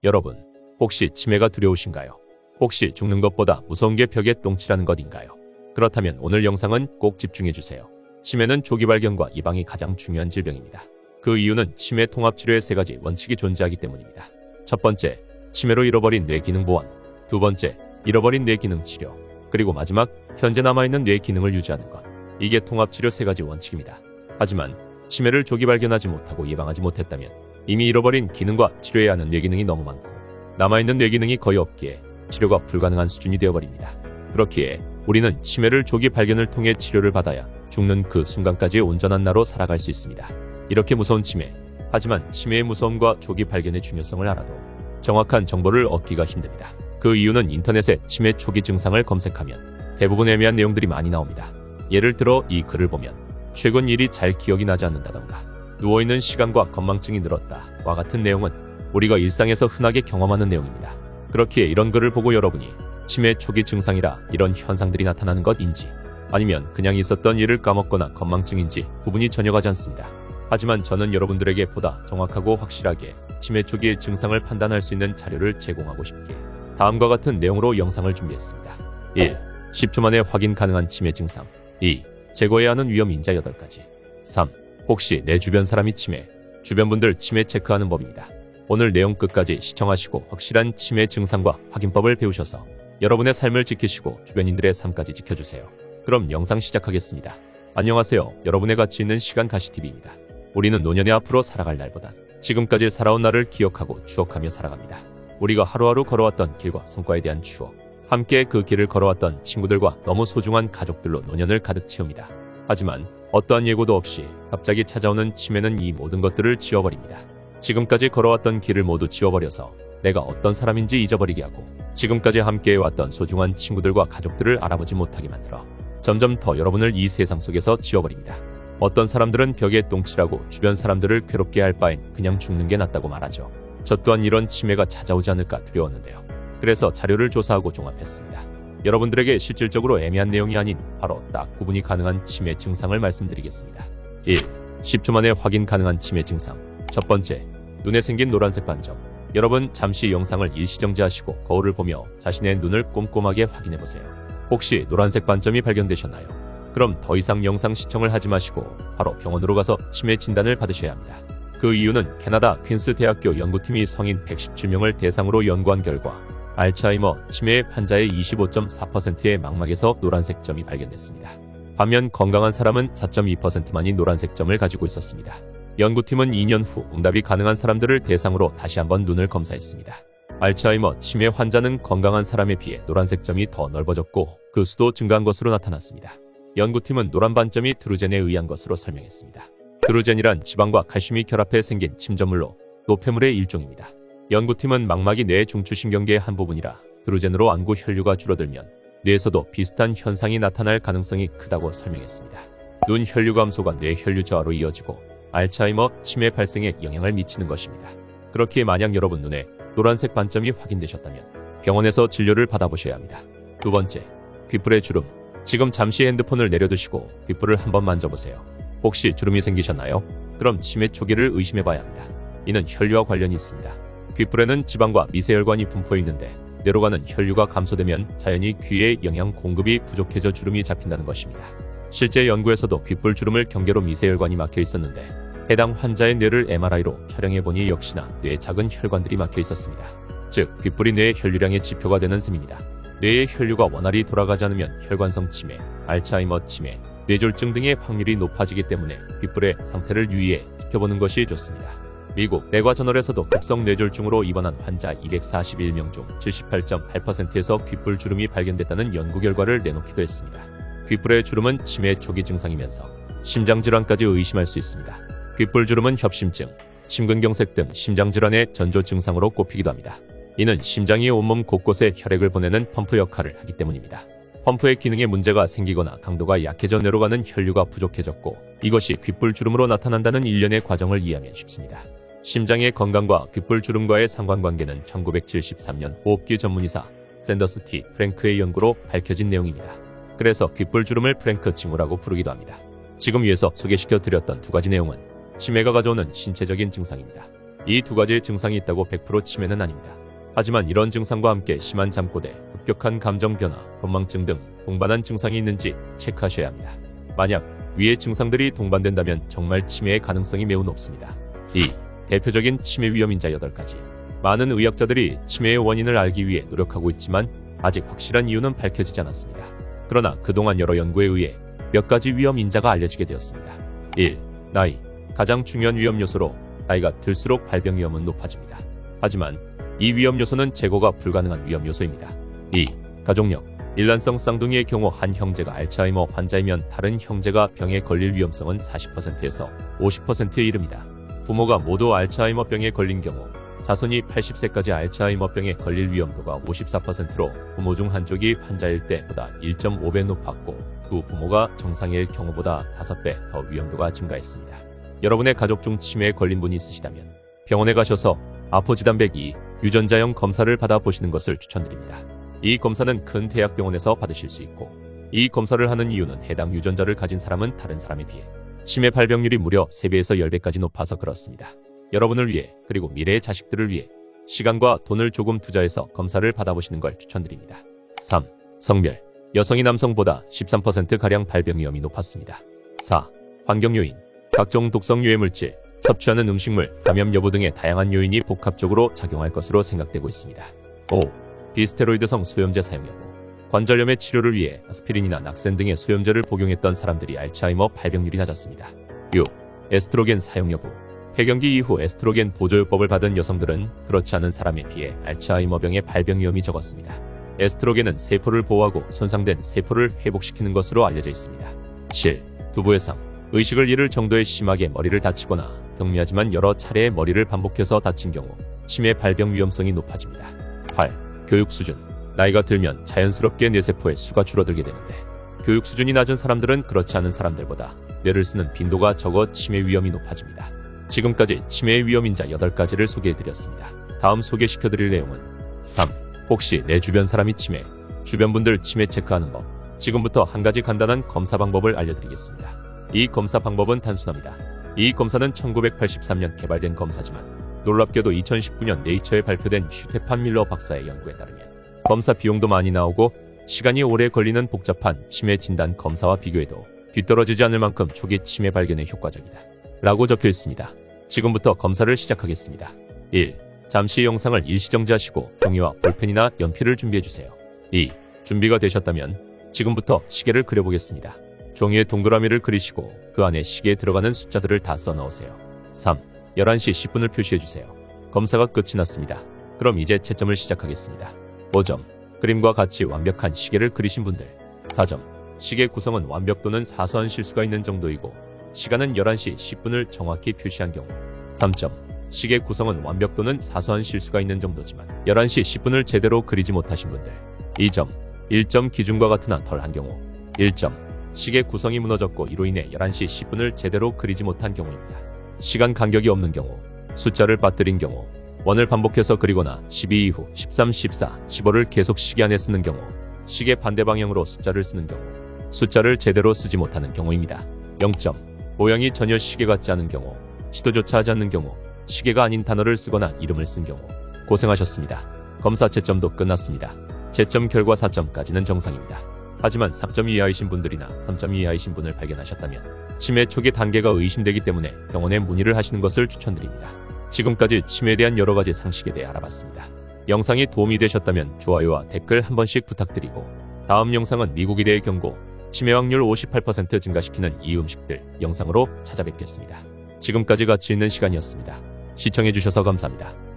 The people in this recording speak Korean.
여러분, 혹시 치매가 두려우신가요? 혹시 죽는 것보다 무서운 게 벽에 똥칠하는 것인가요? 그렇다면 오늘 영상은 꼭 집중해주세요. 치매는 조기 발견과 예방이 가장 중요한 질병입니다. 그 이유는 치매 통합치료의 3가지 원칙이 존재하기 때문입니다. 첫 번째, 치매로 잃어버린 뇌 기능 보완. 두 번째, 잃어버린 뇌 기능 치료. 그리고 마지막, 현재 남아있는 뇌 기능을 유지하는 것. 이게 통합치료 3가지 원칙입니다. 하지만 치매를 조기 발견하지 못하고 예방하지 못했다면 이미 잃어버린 기능과 치료해야 하는 뇌 기능이 너무 많고 남아있는 뇌 기능이 거의 없기에 치료가 불가능한 수준이 되어버립니다. 그렇기에 우리는 치매를 조기 발견을 통해 치료를 받아야 죽는 그 순간까지의 온전한 나로 살아갈 수 있습니다. 이렇게 무서운 치매, 하지만 치매의 무서움과 조기 발견의 중요성을 알아도 정확한 정보를 얻기가 힘듭니다. 그 이유는 인터넷에 치매 초기 증상을 검색하면 대부분 애매한 내용들이 많이 나옵니다. 예를 들어 이 글을 보면 최근 일이 잘 기억이 나지 않는다던가 누워있는 시간과 건망증이 늘었다 와 같은 내용은 우리가 일상에서 흔하게 경험하는 내용입니다. 그렇기에 이런 글을 보고 여러분이 치매 초기 증상이라 이런 현상들이 나타나는 것인지 아니면 그냥 있었던 일을 까먹거나 건망증인지 구분이 전혀 가지 않습니다. 하지만 저는 여러분들에게 보다 정확하고 확실하게 치매 초기의 증상을 판단할 수 있는 자료를 제공하고 싶기에 다음과 같은 내용으로 영상을 준비했습니다. 1. 10초 만에 확인 가능한 치매 증상. 2. 제거해야 하는 위험 인자 8가지. 3. 혹시 내 주변 사람이 치매, 주변 분들 치매 체크하는 법입니다. 오늘 내용 끝까지 시청하시고 확실한 치매 증상과 확인법을 배우셔서 여러분의 삶을 지키시고 주변인들의 삶까지 지켜주세요. 그럼 영상 시작하겠습니다. 안녕하세요. 여러분의 가치 있는 시간 가시TV입니다. 우리는 노년의 앞으로 살아갈 날보단 지금까지 살아온 날을 기억하고 추억하며 살아갑니다. 우리가 하루하루 걸어왔던 길과 성과에 대한 추억, 함께 그 길을 걸어왔던 친구들과 너무 소중한 가족들로 노년을 가득 채웁니다. 하지만 어떠한 예고도 없이 갑자기 찾아오는 치매는 이 모든 것들을 지워버립니다. 지금까지 걸어왔던 길을 모두 지워버려서 내가 어떤 사람인지 잊어버리게 하고 지금까지 함께해왔던 소중한 친구들과 가족들을 알아보지 못하게 만들어 점점 더 여러분을 이 세상 속에서 지워버립니다. 어떤 사람들은 벽에 똥칠하고 주변 사람들을 괴롭게 할 바엔 그냥 죽는 게 낫다고 말하죠. 저 또한 이런 치매가 찾아오지 않을까 두려웠는데요. 그래서 자료를 조사하고 종합했습니다. 여러분들에게 실질적으로 애매한 내용이 아닌 바로 딱 구분이 가능한 치매 증상을 말씀드리겠습니다. 1. 10초 만에 확인 가능한 치매 증상. 첫 번째, 눈에 생긴 노란색 반점. 여러분 잠시 영상을 일시정지하시고 거울을 보며 자신의 눈을 꼼꼼하게 확인해보세요. 혹시 노란색 반점이 발견되셨나요? 그럼 더 이상 영상 시청을 하지 마시고 바로 병원으로 가서 치매 진단을 받으셔야 합니다. 그 이유는 캐나다 퀸스 대학교 연구팀이 성인 117명을 대상으로 연구한 결과 알츠하이머 치매 환자의 25.4%의 망막에서 노란색 점이 발견됐습니다. 반면 건강한 사람은 4.2%만이 노란색 점을 가지고 있었습니다. 연구팀은 2년 후 응답이 가능한 사람들을 대상으로 다시 한번 눈을 검사했습니다. 알츠하이머 치매 환자는 건강한 사람에 비해 노란색 점이 더 넓어졌고 그 수도 증가한 것으로 나타났습니다. 연구팀은 노란 반점이 드루젠에 의한 것으로 설명했습니다. 드루젠이란 지방과 칼슘이 결합해 생긴 침전물로 노폐물의 일종입니다. 연구팀은 망막이 뇌의 중추신경계의 한 부분이라 드루젠으로 안구 혈류가 줄어들면 뇌에서도 비슷한 현상이 나타날 가능성이 크다고 설명했습니다. 눈 혈류 감소가 뇌 혈류 저하로 이어지고 알츠하이머 치매 발생에 영향을 미치는 것입니다. 그렇기에 만약 여러분 눈에 노란색 반점이 확인되셨다면 병원에서 진료를 받아보셔야 합니다. 두 번째, 귓불의 주름. 지금 잠시 핸드폰을 내려두시고 귓불을 한번 만져보세요. 혹시 주름이 생기셨나요? 그럼 치매 초기를 의심해봐야 합니다. 이는 혈류와 관련이 있습니다. 귓불에는 지방과 미세혈관이 분포해 있는데 뇌로 가는 혈류가 감소되면 자연히 귀의 영양 공급이 부족해져 주름이 잡힌다는 것입니다. 실제 연구에서도 귓불 주름을 경계로 미세혈관이 막혀 있었는데 해당 환자의 뇌를 MRI로 촬영해보니 역시나 뇌에 작은 혈관들이 막혀 있었습니다. 즉 귓불이 뇌의 혈류량의 지표가 되는 셈입니다. 뇌의 혈류가 원활히 돌아가지 않으면 혈관성 치매, 알츠하이머 치매, 뇌졸중 등의 확률이 높아지기 때문에 귓불의 상태를 유의해 지켜보는 것이 좋습니다. 미국 내과저널에서도 급성 뇌졸중으로 입원한 환자 241명 중 78.8%에서 귓불 주름이 발견됐다는 연구 결과를 내놓기도 했습니다. 귓불의 주름은 치매 초기 증상이면서 심장질환까지 의심할 수 있습니다. 귓불 주름은 협심증, 심근경색 등 심장질환의 전조 증상으로 꼽히기도 합니다. 이는 심장이 온몸 곳곳에 혈액을 보내는 펌프 역할을 하기 때문입니다. 펌프의 기능에 문제가 생기거나 강도가 약해져 뇌로 가는 혈류가 부족해졌고 이것이 귓불 주름으로 나타난다는 일련의 과정을 이해하면 쉽습니다. 심장의 건강과 귓불 주름과의 상관관계는 1973년 호흡기 전문의사 샌더스 T. 프랭크의 연구로 밝혀진 내용입니다. 그래서 귓불 주름을 프랭크 징후라고 부르기도 합니다. 지금 위에서 소개시켜 드렸던 2가지 내용은 치매가 가져오는 신체적인 증상입니다. 이 두 가지의 증상이 있다고 100% 치매는 아닙니다. 하지만 이런 증상과 함께 심한 잠꼬대, 급격한 감정 변화, 건망증 등 동반한 증상이 있는지 체크하셔야 합니다. 만약 위의 증상들이 동반된다면 정말 치매의 가능성이 매우 높습니다. 2. 대표적인 치매 위험인자 8가지. 많은 의학자들이 치매의 원인을 알기 위해 노력하고 있지만 아직 확실한 이유는 밝혀지지 않았습니다. 그러나 그동안 여러 연구에 의해 몇 가지 위험 인자가 알려지게 되었습니다. 1. 나이. 가장 중요한 위험 요소로 나이가 들수록 발병 위험은 높아집니다. 하지만 이 위험 요소는 제거가 불가능한 위험 요소입니다. 2. 가족력. 일란성 쌍둥이의 경우 한 형제가 알츠하이머 환자이면 다른 형제가 병에 걸릴 위험성은 40%에서 50%에 이릅니다. 부모가 모두 알츠하이머병에 걸린 경우 자손이 80세까지 알츠하이머병에 걸릴 위험도가 54%로 부모 중 한쪽이 환자일 때보다 1.5배 높았고 두 부모가 정상일 경우보다 5배 더 위험도가 증가했습니다. 여러분의 가족 중 치매에 걸린 분이 있으시다면 병원에 가셔서 아포지단102 유전자형 검사를 받아보시는 것을 추천드립니다. 이 검사는 큰 대학병원에서 받으실 수 있고 이 검사를 하는 이유는 해당 유전자를 가진 사람은 다른 사람에 비해 치매 발병률이 무려 3배에서 10배까지 높아서 그렇습니다. 여러분을 위해 그리고 미래의 자식들을 위해 시간과 돈을 조금 투자해서 검사를 받아보시는 걸 추천드립니다. 3. 성별. 여성이 남성보다 13%가량 발병 위험이 높았습니다. 4. 환경 요인. 각종 독성 유해 물질, 섭취하는 음식물, 감염 여부 등의 다양한 요인이 복합적으로 작용할 것으로 생각되고 있습니다. 5. 비스테로이드성 소염제 사용 여부. 관절염의 치료를 위해 아스피린이나 낙센 등의 소염제를 복용했던 사람들이 알츠하이머 발병률이 낮았습니다. 6. 에스트로겐 사용 여부. 폐경기 이후 에스트로겐 보조요법을 받은 여성들은 그렇지 않은 사람에 비해 알츠하이머병의 발병 위험이 적었습니다. 에스트로겐은 세포를 보호하고 손상된 세포를 회복시키는 것으로 알려져 있습니다. 7. 두부의 상. 의식을 잃을 정도의 심하게 머리를 다치거나 경미하지만 여러 차례의 머리를 반복해서 다친 경우 치매 발병 위험성이 높아집니다. 8. 교육 수준. 나이가 들면 자연스럽게 뇌세포의 수가 줄어들게 되는데 교육 수준이 낮은 사람들은 그렇지 않은 사람들보다 뇌를 쓰는 빈도가 적어 치매 위험이 높아집니다. 지금까지 치매의 위험인자 8가지를 소개해드렸습니다. 다음 소개시켜드릴 내용은 3. 혹시 내 주변 사람이 치매, 주변 분들 치매 체크하는 법. 지금부터 한 가지 간단한 검사 방법을 알려드리겠습니다. 이 검사 방법은 단순합니다. 이 검사는 1983년 개발된 검사지만 놀랍게도 2019년 네이처에 발표된 슈테판 밀러 박사의 연구에 따르면 검사 비용도 많이 나오고 시간이 오래 걸리는 복잡한 치매 진단 검사와 비교해도 뒤떨어지지 않을 만큼 초기 치매 발견에 효과적이다 라고 적혀 있습니다. 지금부터 검사를 시작하겠습니다. 1. 잠시 영상을 일시정지하시고 종이와 볼펜이나 연필을 준비해주세요. 2. 준비가 되셨다면 지금부터 시계를 그려보겠습니다. 종이에 동그라미를 그리시고 그 안에 시계에 들어가는 숫자들을 다 써넣으세요. 3. 11시 10분을 표시해주세요. 검사가 끝이 났습니다. 그럼 이제 채점을 시작하겠습니다. 5점. 그림과 같이 완벽한 시계를 그리신 분들. 4점. 시계 구성은 완벽 또는 사소한 실수가 있는 정도이고 시간은 11시 10분을 정확히 표시한 경우. 3점. 시계 구성은 완벽 또는 사소한 실수가 있는 정도지만 11시 10분을 제대로 그리지 못하신 분들. 2점. 1점 기준과 같으나 덜한 경우. 1점. 시계 구성이 무너졌고 이로 인해 11시 10분을 제대로 그리지 못한 경우입니다. 시간 간격이 없는 경우, 숫자를 빠뜨린 경우, 원을 반복해서 그리거나 12 이후 13, 14, 15를 계속 시계 안에 쓰는 경우, 시계 반대 방향으로 숫자를 쓰는 경우, 숫자를 제대로 쓰지 못하는 경우입니다. 0점. 모양이 전혀 시계 같지 않은 경우, 시도조차 하지 않는 경우, 시계가 아닌 단어를 쓰거나 이름을 쓴 경우. 고생하셨습니다. 검사 채점도 끝났습니다. 채점 결과 4점까지는 정상입니다. 하지만 3점 이하이신 분들이나 3점 이하이신 분을 발견하셨다면 치매 초기 단계가 의심되기 때문에 병원에 문의를 하시는 것을 추천드립니다. 지금까지 치매에 대한 여러 가지 상식에 대해 알아봤습니다. 영상이 도움이 되셨다면 좋아요와 댓글 한 번씩 부탁드리고 다음 영상은 미국 의대의 경고, 치매 확률 58% 증가시키는 이 음식들 영상으로 찾아뵙겠습니다. 지금까지 가치 있는 시간이었습니다. 시청해주셔서 감사합니다.